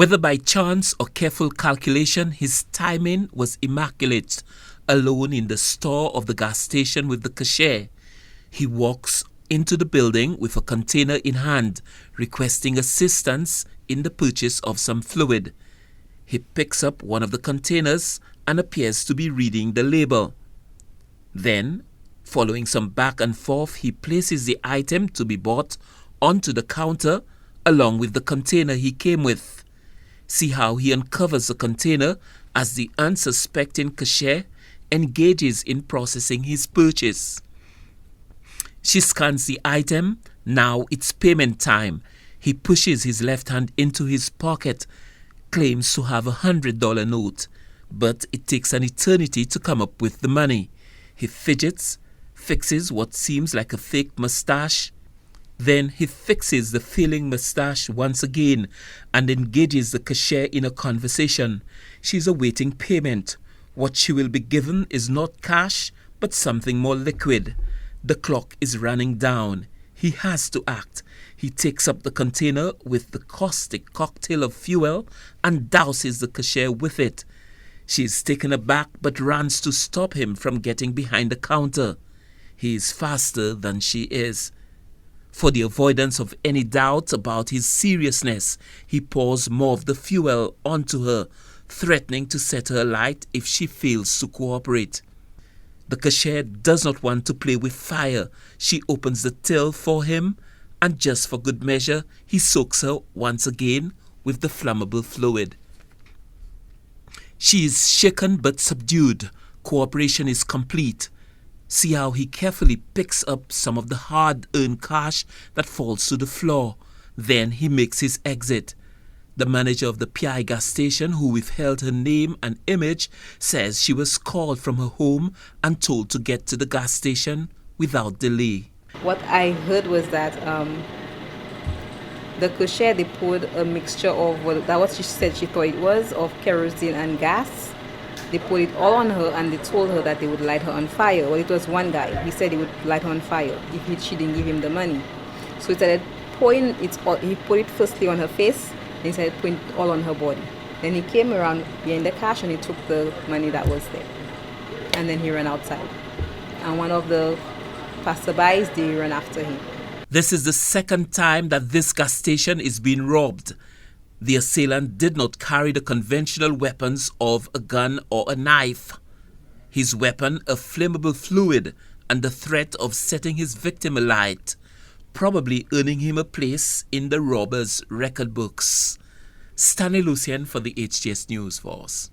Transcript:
Whether by chance or careful calculation, his timing was immaculate. Alone in the store of the gas station with the cashier, he walks into the building with a container in hand, requesting assistance in the purchase of some fluid. He picks up one of the containers and appears to be reading the label. Then, following some back and forth, he places the item to be bought onto the counter along with the container he came with. See how he uncovers the container as the unsuspecting cashier engages in processing his purchase. She scans the item. Now it's payment time. He pushes his left hand into his pocket, claims to have $100 note, but it takes an eternity to come up with the money. He fidgets, fixes what seems like a fake mustache. Then he fixes the failing mustache once again and engages the cashier in a conversation. She's awaiting payment. What she will be given is not cash, but something more liquid. The clock is running down. He has to act. He takes up the container with the caustic cocktail of fuel and douses the cashier with it. She is taken aback but runs to stop him from getting behind the counter. He is faster than she is. For the avoidance of any doubt about his seriousness, he pours more of the fuel onto her, threatening to set her alight if she fails to cooperate. The cashier does not want to play with fire. She opens the till for him, and just for good measure, he soaks her once again with the flammable fluid. She is shaken but subdued. Cooperation is complete. See how he carefully picks up some of the hard-earned cash that falls to the floor. Then he makes his exit. The manager of the Piaye gas station, who withheld her name and image, says she was called from her home and told to get to the gas station without delay. What I heard was that the cashier, they poured a mixture of, what she said she thought it was, of kerosene and gas. They put it all on her and they told her that they would light her on fire. Well, it was one guy. He said he would light her on fire if she didn't give him the money. So he started pouring it all. He put it firstly on her face, then he started putting it all on her body. Then he came around behind the cash and he took the money that was there. And then he ran outside. And one of the passerbys, they ran after him. This is the second time that this gas station is being robbed. The assailant did not carry the conventional weapons of a gun or a knife. His weapon, a flammable fluid, and the threat of setting his victim alight, probably earning him a place in the robbers' record books. Stanley Lucien for the HTS News Force.